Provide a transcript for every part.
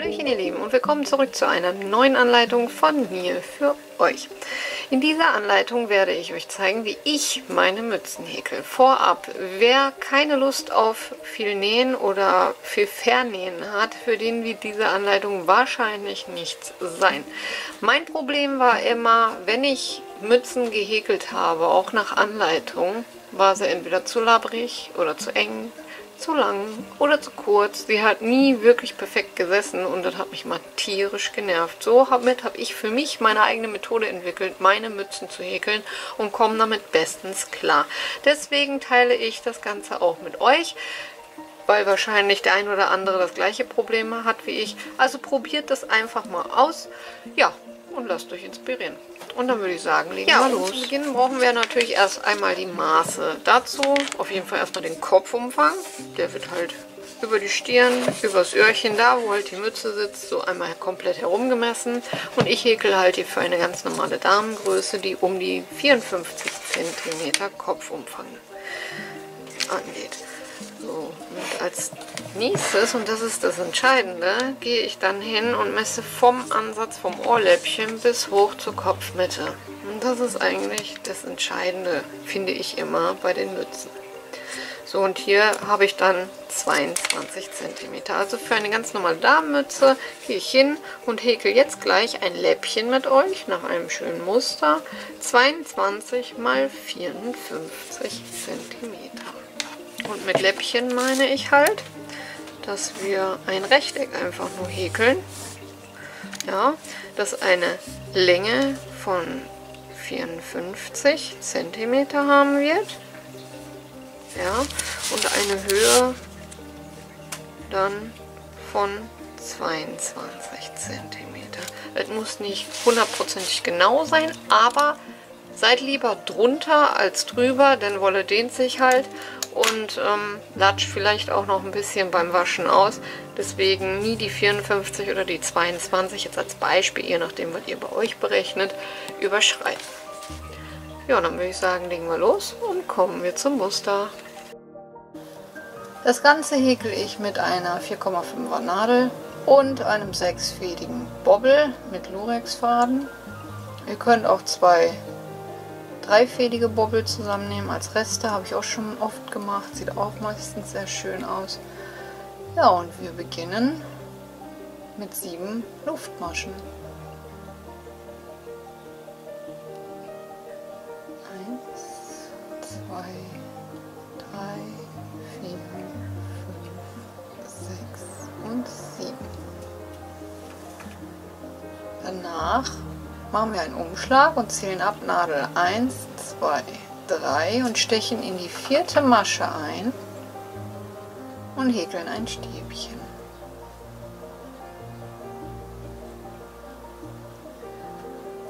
Hallöchen ihr Lieben und willkommen zurück zu einer neuen Anleitung von mir für euch. In dieser Anleitung werde ich euch zeigen, wie ich meine Mützen häkel. Vorab, wer keine Lust auf viel Nähen oder viel Vernähen hat, für den wird diese Anleitung wahrscheinlich nichts sein. Mein Problem war immer, wenn ich Mützen gehäkelt habe, auch nach Anleitung, war sie entweder zu labbrig oder zu eng, zu lang oder zu kurz. Sie hat nie wirklich perfekt gesessen und das hat mich mal tierisch genervt. Somit habe ich für mich meine eigene Methode entwickelt, meine Mützen zu häkeln und komme damit bestens klar. Deswegen teile ich das Ganze auch mit euch, weil wahrscheinlich der ein oder andere das gleiche Problem hat wie ich. Also probiert das einfach mal aus. Ja, und lasst euch inspirieren. Und dann würde ich sagen, legen wir los. Zu Beginn brauchen wir natürlich erst einmal die Maße. Dazu auf jeden Fall erstmal den Kopfumfang. Der wird halt über die Stirn, übers Öhrchen, da wo halt die Mütze sitzt, so einmal komplett herumgemessen. Und ich häkel halt hier für eine ganz normale Damengröße, die um die 54 cm Kopfumfang angeht. So, und als nächstes, und das ist das Entscheidende, gehe ich dann hin und messe vom Ansatz vom Ohrläppchen bis hoch zur Kopfmitte. Und das ist eigentlich das Entscheidende, finde ich immer bei den Mützen. So, und hier habe ich dann 22 cm. Also für eine ganz normale Damenmütze gehe ich hin und häkel jetzt gleich ein Läppchen mit euch nach einem schönen Muster. 22 mal 54 cm. Und mit Läppchen meine ich halt, dass wir ein Rechteck einfach nur häkeln. Ja, das eine Länge von 54 cm haben wird. Ja, und eine Höhe dann von 22 cm. Es muss nicht hundertprozentig genau sein, aber seid lieber drunter als drüber, denn Wolle dehnt sich halt und latscht vielleicht auch noch ein bisschen beim Waschen aus. Deswegen nie die 54 oder die 22, jetzt als Beispiel, je nachdem, was ihr bei euch berechnet, überschreiten. Ja, dann würde ich sagen, legen wir los und kommen wir zum Muster. Das Ganze häkel ich mit einer 4,5er Nadel und einem 6-fädigen Bobbel mit Lurex-Faden. Ihr könnt auch zwei 3-fädige Bobbel zusammennehmen als Reste, habe ich auch schon oft gemacht, sieht auch meistens sehr schön aus. Ja, und wir beginnen mit 7 Luftmaschen. 1, 2, 3, 4, 5, 6 und 7. Danach machen wir einen Umschlag und zählen ab Nadel 1, 2, 3 und stechen in die 4. Masche ein und häkeln ein Stäbchen.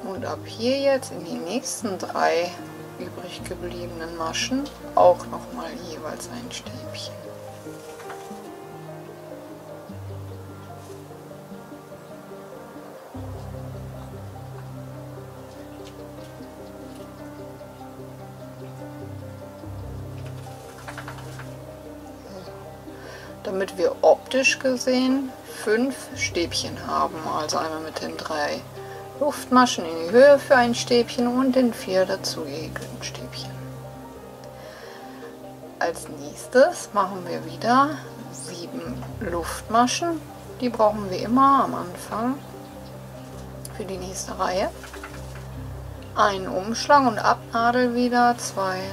Und ab hier jetzt in die nächsten 3 übrig gebliebenen Maschen auch nochmal jeweils ein Stäbchen. Damit wir optisch gesehen 5 Stäbchen haben, also einmal mit den 3 Luftmaschen in die Höhe für ein Stäbchen und den 4 dazu gehäkelten Stäbchen. Als nächstes machen wir wieder 7 Luftmaschen, die brauchen wir immer am Anfang für die nächste Reihe. Einen Umschlag und ab Nadel wieder 2, 3.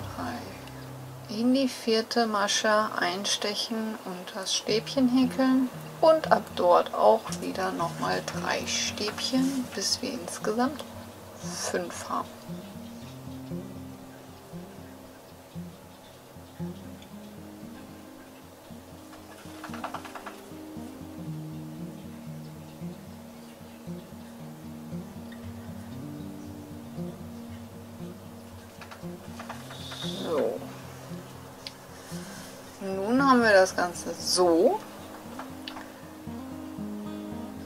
In die 4. Masche einstechen und das Stäbchen häkeln und ab dort auch wieder nochmal 3 Stäbchen, bis wir insgesamt 5 haben. So. Nun haben wir das Ganze so.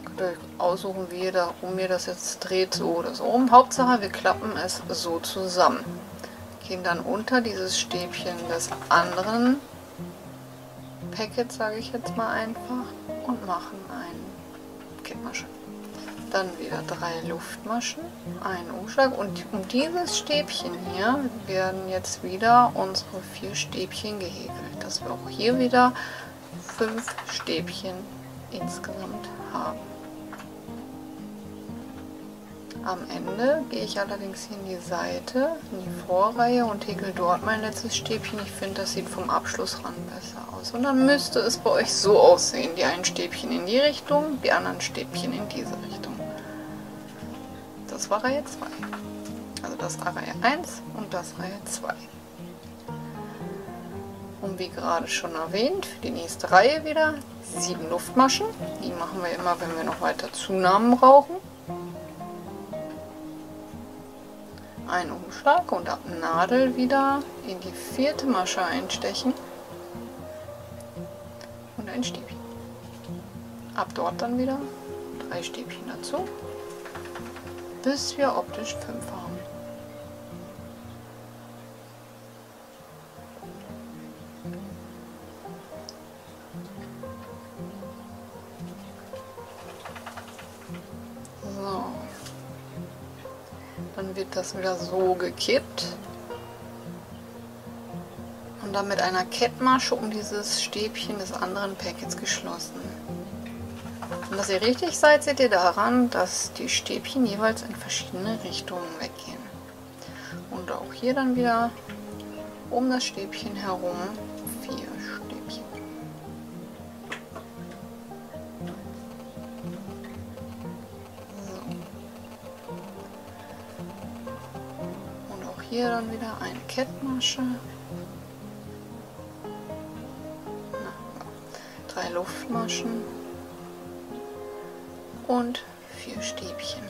Könnt ihr euch aussuchen, wie ihr ihr das jetzt dreht, so oder so rum. Hauptsache, wir klappen es so zusammen. Gehen dann unter dieses Stäbchen des anderen Packets, sage ich jetzt mal einfach, und machen einen Kettmasche. Dann wieder 3 Luftmaschen, einen Umschlag und um dieses Stäbchen hier werden jetzt wieder unsere 4 Stäbchen gehäkelt, dass wir auch hier wieder 5 Stäbchen insgesamt haben. Am Ende gehe ich allerdings hier in die Seite, in die Vorreihe und häkel dort mein letztes Stäbchen. Ich finde, das sieht vom Abschlussrand besser aus. Und dann müsste es bei euch so aussehen. Die einen Stäbchen in die Richtung, die anderen Stäbchen in diese Richtung. Das war Reihe 2. Also das war Reihe 1 und das Reihe 2. Und wie gerade schon erwähnt, für die nächste Reihe wieder 7 Luftmaschen. Die machen wir immer, wenn wir noch weiter Zunahmen brauchen. Ein Umschlag und ab Nadel wieder in die 4. Masche einstechen und ein Stäbchen. Ab dort dann wieder 3 Stäbchen dazu, bis wir optisch 5 haben. So. Dann wird das wieder so gekippt und dann mit einer Kettmasche um dieses Stäbchen des anderen Packets geschlossen. Und dass ihr richtig seid, seht ihr daran, dass die Stäbchen jeweils in verschiedene Richtungen weggehen. Und auch hier dann wieder um das Stäbchen herum 4 Stäbchen. Hier dann wieder eine Kettmasche, 3 Luftmaschen und 4 Stäbchen.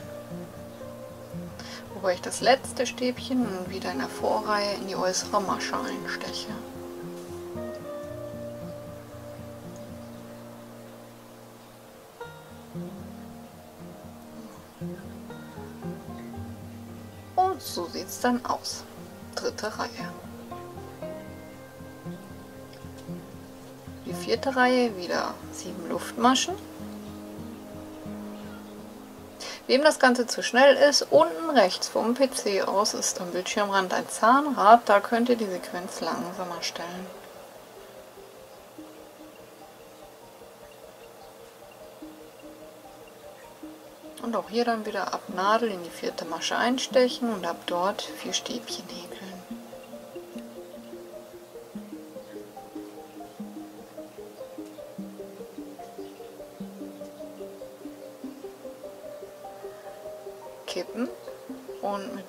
Wobei ich das letzte Stäbchen wieder in der Vorreihe in die äußere Masche einsteche. Und so sieht es dann aus. 3. Reihe. Die 4. Reihe wieder 7 Luftmaschen. Wem das Ganze zu schnell ist, unten rechts vom PC aus ist am Bildschirmrand ein Zahnrad, da könnt ihr die Sequenz langsamer stellen. Und auch hier dann wieder ab Nadel in die 4. Masche einstechen und ab dort 4 Stäbchen häkeln. Kippen und mit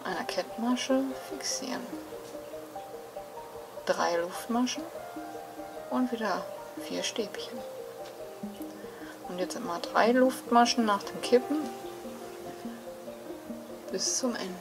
einer Kettmasche fixieren. 3 Luftmaschen und wieder 4 Stäbchen. Und jetzt immer 3 Luftmaschen nach dem Kippen bis zum Ende.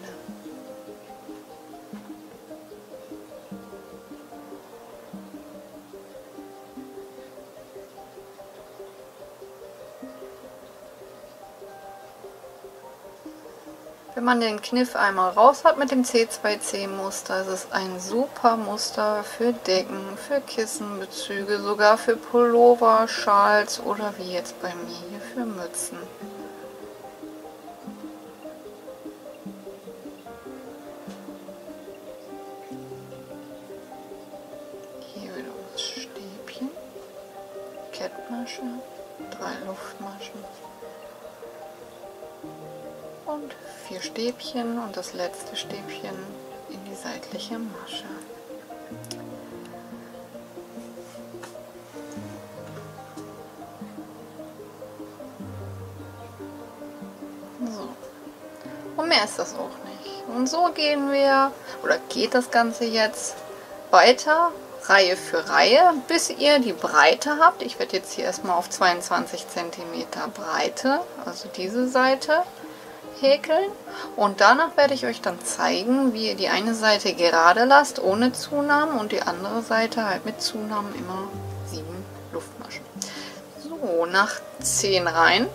Wenn man den Kniff einmal raus hat mit dem C2C Muster, ist es ein super Muster für Decken, für Kissenbezüge, sogar für Pullover, Schals oder wie jetzt bei mir hier für Mützen. Hier wieder das Stäbchen, Kettmasche, 3 Luftmaschen. Und 4 Stäbchen und das letzte Stäbchen in die seitliche Masche. So. Und mehr ist das auch nicht. Und so gehen wir, oder geht das Ganze jetzt weiter, Reihe für Reihe, bis ihr die Breite habt. Ich werde jetzt hier erstmal auf 22 cm Breite, also diese Seite, häkeln und danach werde ich euch dann zeigen, wie ihr die eine Seite gerade lasst ohne Zunahmen und die andere Seite halt mit Zunahmen immer 7 Luftmaschen. So, nach 10 Reihen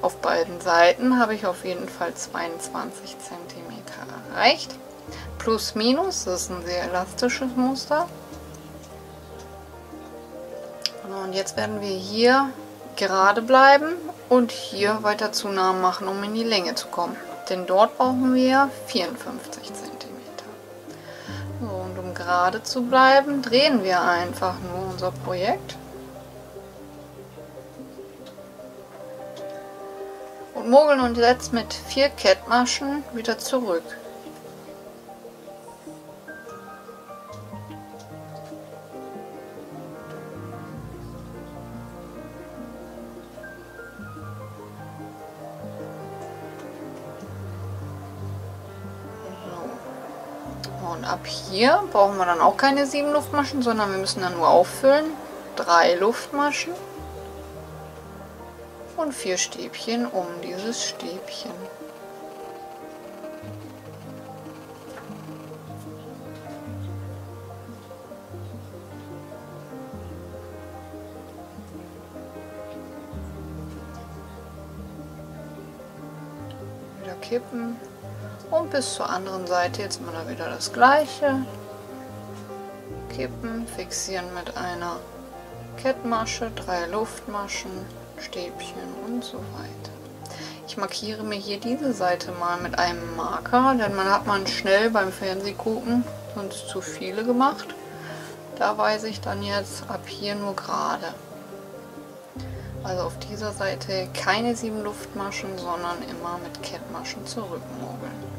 auf beiden Seiten habe ich auf jeden Fall 22 cm erreicht. Plus minus, das ist ein sehr elastisches Muster. Und jetzt werden wir hier gerade bleiben und hier weiter Zunahmen machen, um in die Länge zu kommen. Denn dort brauchen wir 54 cm. So, und um gerade zu bleiben, drehen wir einfach nur unser Projekt. Und mogeln uns jetzt mit 4 Kettmaschen wieder zurück. Und ab hier brauchen wir dann auch keine 7 Luftmaschen, sondern wir müssen dann nur auffüllen. 3 Luftmaschen und 4 Stäbchen um dieses Stäbchen. Wieder kippen. Und bis zur anderen Seite jetzt mal wieder das gleiche. Kippen, fixieren mit einer Kettmasche, 3 Luftmaschen, Stäbchen und so weiter. Ich markiere mir hier diese Seite mal mit einem Marker, denn man hat man schnell beim Fernsehgucken sonst zu viele gemacht. Da weise ich dann jetzt ab hier nur gerade. Also auf dieser Seite keine 7 Luftmaschen, sondern immer mit Kettmaschen zurückmogeln.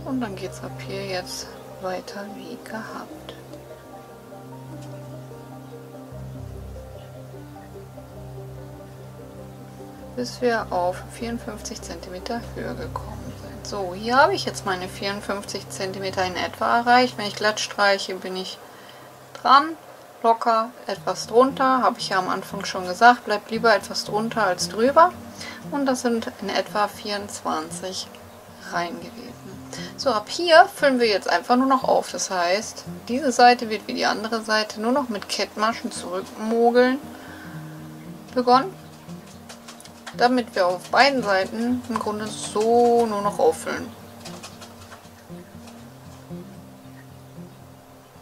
Und dann geht es ab hier jetzt weiter wie gehabt. Bis wir auf 54 cm Höhe gekommen sind. So, hier habe ich jetzt meine 54 cm in etwa erreicht. Wenn ich glatt streiche, bin ich dran, locker etwas drunter. Habe ich ja am Anfang schon gesagt, bleibt lieber etwas drunter als drüber. Und das sind in etwa 24 rein gewesen. So, ab hier füllen wir jetzt einfach nur noch auf. Das heißt, diese Seite wird wie die andere Seite nur noch mit Kettmaschen zurückmogeln begonnen, damit wir auf beiden Seiten im Grunde so nur noch auffüllen.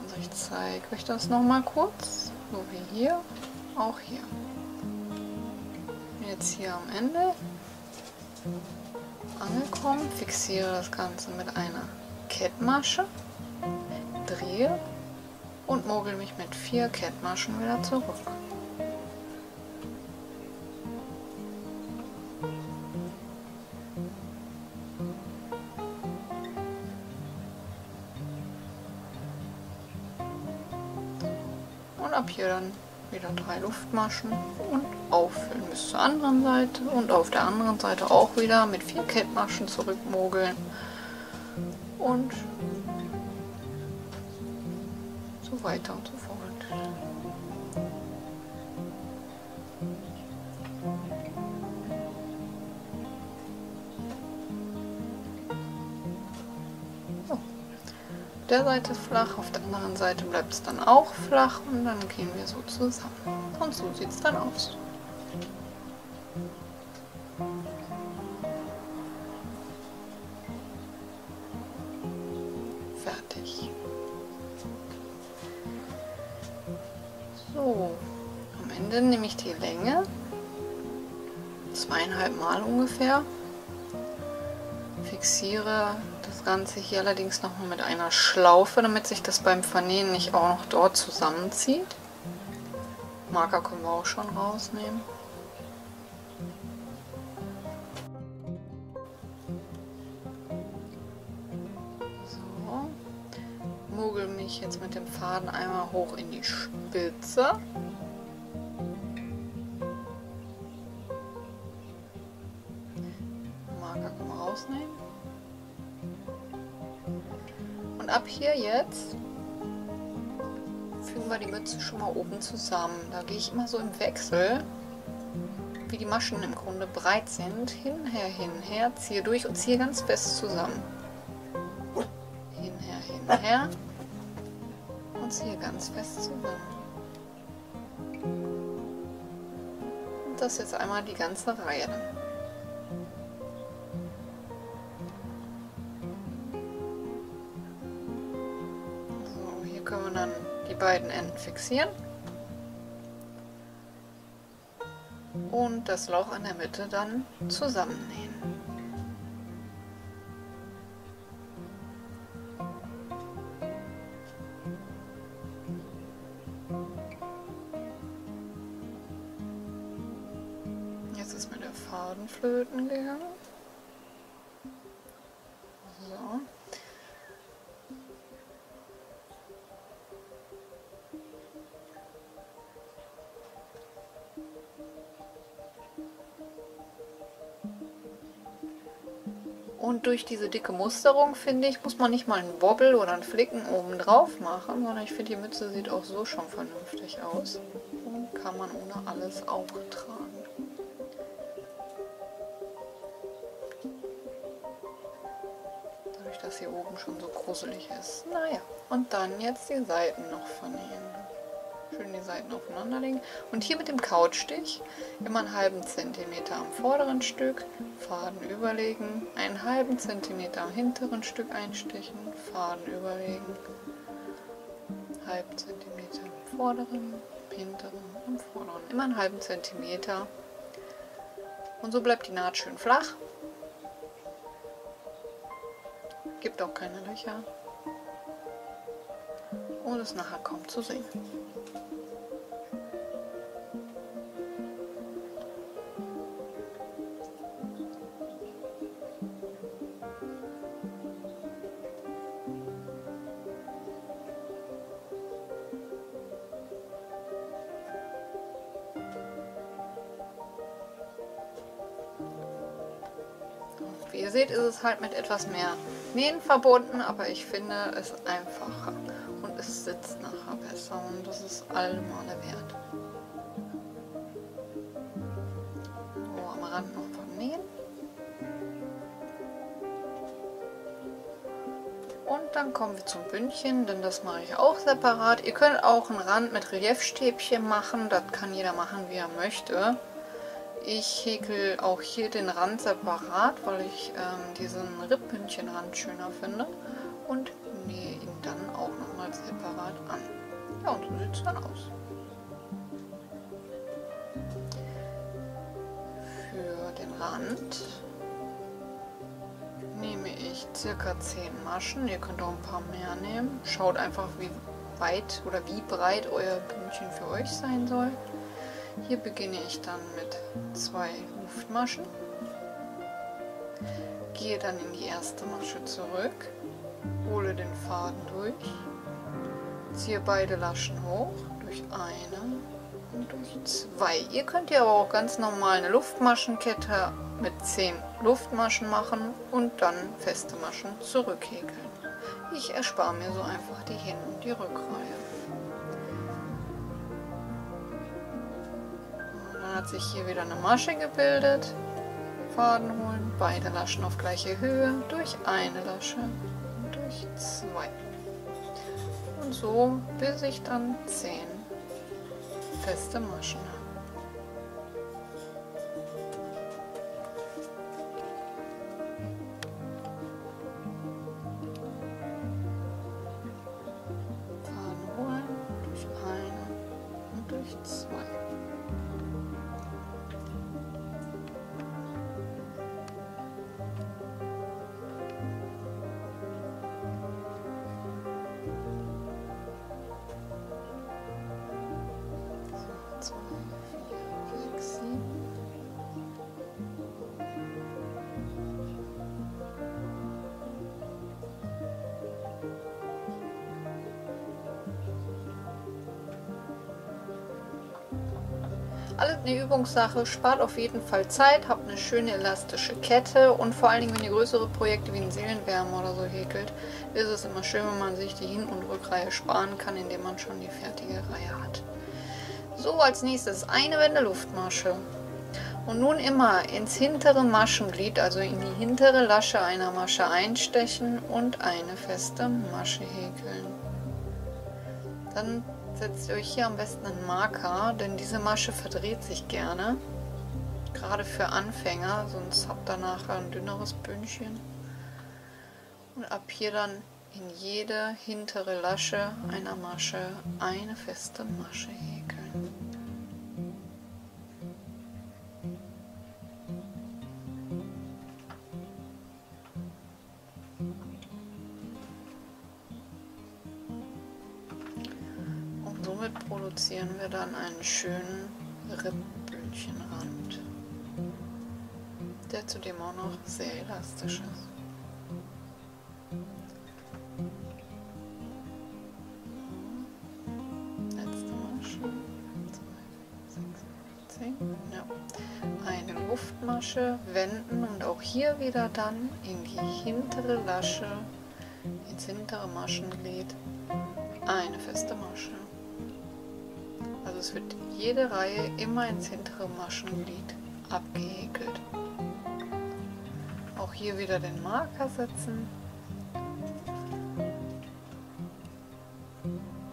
Also ich zeige euch das nochmal kurz, so wie hier, auch hier. Jetzt hier am Ende angekommen, fixiere das Ganze mit einer Kettmasche, drehe und mogel mich mit 4 Kettmaschen wieder zurück. Und ab hier dann wieder 3 Luftmaschen und auffüllen bis zur anderen Seite und auf der anderen Seite auch wieder mit 4 Kettmaschen zurückmogeln und so weiter und so fort. Der Seite flach, auf der anderen Seite bleibt es dann auch flach und dann gehen wir so zusammen. Und so sieht es dann aus. Fertig. So, am Ende nehme ich die Länge, 2,5 Mal ungefähr, fixiere das Ganze hier allerdings nochmal mit einer Schlaufe, damit sich das beim Vernähen nicht auch noch dort zusammenzieht. Marker können wir auch schon rausnehmen. So, mogel mich jetzt mit dem Faden einmal hoch in die Spitze. Marker können wir rausnehmen. Und ab hier jetzt fügen wir die Mütze schon mal oben zusammen. Da gehe ich immer so im Wechsel, wie die Maschen im Grunde breit sind. Hinher, ziehe durch und ziehe ganz fest zusammen. Hinher und ziehe ganz fest zusammen. Und das jetzt einmal die ganze Reihe. beiden Enden fixieren und das Loch in der Mitte dann zusammennähen. Jetzt ist mir der Faden flöten gegangen. So. Und durch diese dicke Musterung, finde ich, muss man nicht mal einen Bobbel oder einen Flicken oben drauf machen, sondern ich finde, die Mütze sieht auch so schon vernünftig aus und kann man ohne alles auch tragen. Dadurch, dass hier oben schon so gruselig ist. Naja, und dann jetzt die Seiten noch vernähen. Schön die Seiten aufeinander legen. Und hier mit dem Kautstich immer einen halben Zentimeter am vorderen Stück, Faden überlegen, einen halben Zentimeter am hinteren Stück einstechen, Faden überlegen, halben Zentimeter am vorderen, hinteren, am vorderen, immer einen halben Zentimeter. Und so bleibt die Naht schön flach, gibt auch keine Löcher und ist nachher kaum zu sehen. Wie ihr seht, ist es halt mit etwas mehr Nähen verbunden, aber ich finde es einfacher und es sitzt nachher besser und das ist allemal wert. So, am Rand noch vernähen. Und dann kommen wir zum Bündchen, denn das mache ich auch separat. Ihr könnt auch einen Rand mit Reliefstäbchen machen, das kann jeder machen, wie er möchte. Ich häkel auch hier den Rand separat, weil ich diesen Rippbündchenrand schöner finde und nähe ihn dann auch nochmal separat an. Ja, und so sieht es dann aus. Für den Rand nehme ich ca. 10 Maschen. Ihr könnt auch ein paar mehr nehmen. Schaut einfach, wie weit oder wie breit euer Bündchen für euch sein soll. Hier beginne ich dann mit 2 Luftmaschen, gehe dann in die erste Masche zurück, hole den Faden durch, ziehe beide Laschen hoch, durch eine und durch 2. Ihr könnt ja aber auch ganz normal eine Luftmaschenkette mit 10 Luftmaschen machen und dann feste Maschen zurückhäkeln. Ich erspare mir so einfach die Hin- und die Rückreihe. Hat sich hier wieder eine Masche gebildet, Faden holen, beide Laschen auf gleiche Höhe, durch eine Lasche und durch 2. Und so bis ich dann 10 feste Maschen habe. Faden holen, durch eine und durch 2. Alles eine Übungssache, spart auf jeden Fall Zeit, habt eine schöne elastische Kette und vor allen Dingen, wenn ihr größere Projekte wie einen Seelenwärmer oder so häkelt, ist es immer schön, wenn man sich die Hin- und Rückreihe sparen kann, indem man schon die fertige Reihe hat. So, als nächstes eine Wende Luftmasche. Und nun immer ins hintere Maschenglied, also in die hintere Lasche einer Masche einstechen und eine feste Masche häkeln. Dann setzt ihr euch hier am besten einen Marker, denn diese Masche verdreht sich gerne. Gerade für Anfänger, sonst habt ihr nachher ein dünneres Bündchen. Und ab hier dann in jede hintere Lasche einer Masche eine feste Masche häkeln. Und somit produzieren wir dann einen schönen Ribbündchenrand, der zudem auch noch sehr elastisch ist. Letzte Masche, 2, 6, 10, ja. Eine Luftmasche wenden und auch hier wieder dann in die hintere Lasche, ins hintere Maschenglied, eine feste Masche. Also es wird jede Reihe immer ins hintere Maschenglied abgehäkelt. Auch hier wieder den Marker setzen.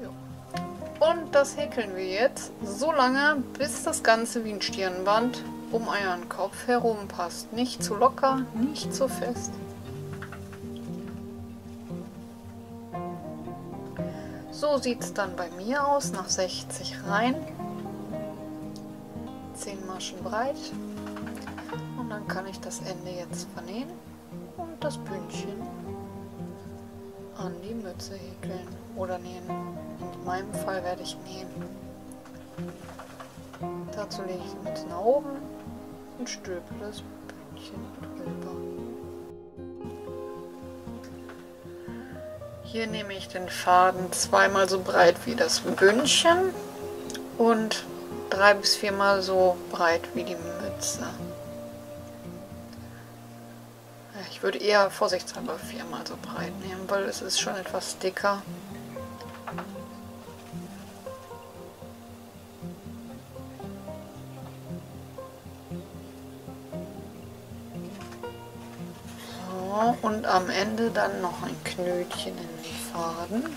Ja. Und das häkeln wir jetzt so lange, bis das Ganze wie ein Stirnband um euren Kopf herum passt. Nicht zu locker, nicht zu fest. So sieht es dann bei mir aus, nach 60 Reihen, 10 Maschen breit, und dann kann ich das Ende jetzt vernähen und das Bündchen an die Mütze häkeln oder nähen. In meinem Fall werde ich nähen. Dazu lege ich die Mütze nach oben und stülpe das Bündchen drüber. Hier nehme ich den Faden zweimal so breit wie das Bündchen und 3 bis 4 Mal so breit wie die Mütze. Ich würde eher vorsichtshalber 4 Mal so breit nehmen, weil es ist schon etwas dicker. So, und am Ende dann noch ein Knötchen in den Faden.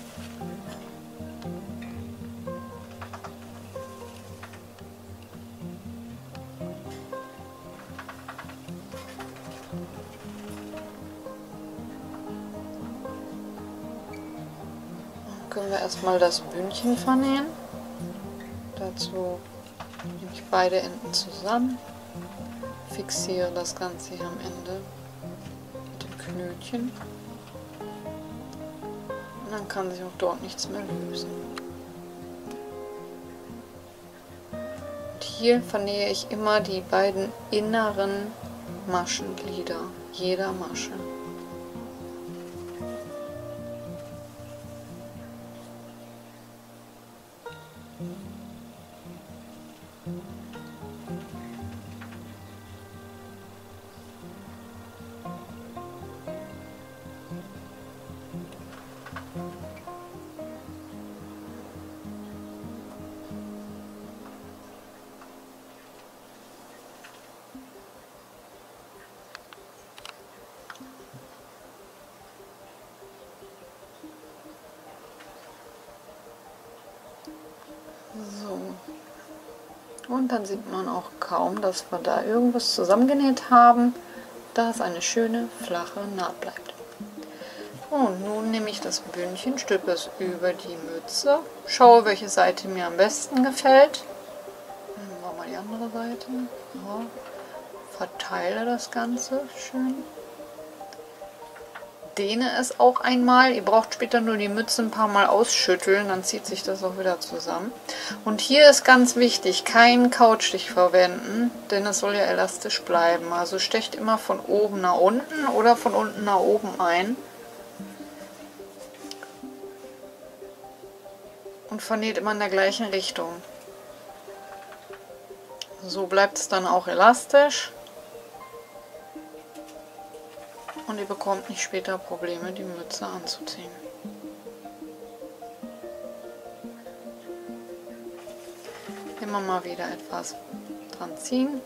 Können wir erstmal das Bündchen vernähen. Dazu nehme ich beide Enden zusammen, fixiere das Ganze hier am Ende mit dem Knötchen und dann kann sich auch dort nichts mehr lösen. Und hier vernähe ich immer die beiden inneren Maschenglieder jeder Masche. So, und dann sieht man auch kaum, dass wir da irgendwas zusammengenäht haben, da es eine schöne flache Naht bleibt. Und nun nehme ich das Bündchen, stülpe es über die Mütze, schaue, welche Seite mir am besten gefällt. Nehmen wir mal die andere Seite. Ja. Verteile das Ganze schön. Dehne es auch einmal. Ihr braucht später nur die Mütze ein paar Mal ausschütteln, dann zieht sich das auch wieder zusammen. Und hier ist ganz wichtig, keinen Kautstich verwenden, denn es soll ja elastisch bleiben. Also stecht immer von oben nach unten oder von unten nach oben ein. Und vernäht immer in der gleichen Richtung. So bleibt es dann auch elastisch. Und ihr bekommt nicht später Probleme, die Mütze anzuziehen. Immer mal wieder etwas dran ziehen.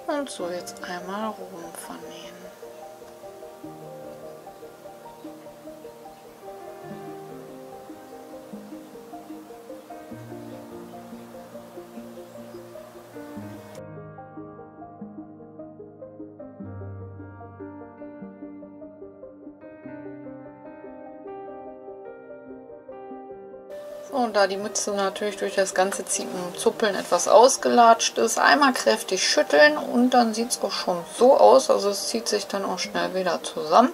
So. Und so jetzt einmal rum vernähen. Und da die Mütze natürlich durch das ganze Zuppeln etwas ausgelatscht ist, einmal kräftig schütteln und dann sieht es auch schon so aus. Also es zieht sich dann auch schnell wieder zusammen.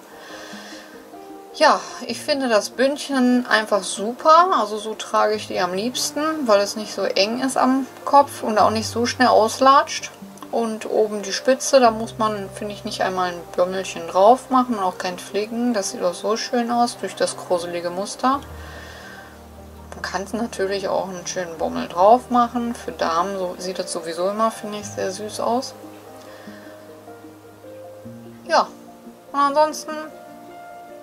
Ja, ich finde das Bündchen einfach super. Also so trage ich die am liebsten, weil es nicht so eng ist am Kopf und auch nicht so schnell auslatscht. Und oben die Spitze, da muss man, finde ich, nicht einmal ein Bömmelchen drauf machen, auch kein Flicken. Das sieht auch so schön aus durch das gruselige Muster. Man kann es natürlich auch einen schönen Bommel drauf machen. Für Damen so, sieht das sowieso immer, finde ich, sehr süß aus. Ja, und ansonsten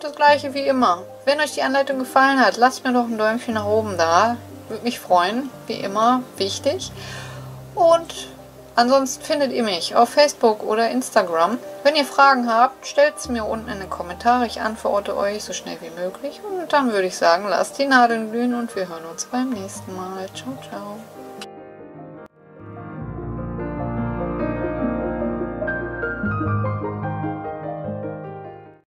das gleiche wie immer. Wenn euch die Anleitung gefallen hat, lasst mir doch ein Däumchen nach oben da. Würde mich freuen, wie immer, wichtig. Und ansonsten findet ihr mich auf Facebook oder Instagram. Wenn ihr Fragen habt, stellt es mir unten in den Kommentare. Ich antworte euch so schnell wie möglich. Und dann würde ich sagen, lasst die Nadeln glühen und wir hören uns beim nächsten Mal. Ciao, ciao.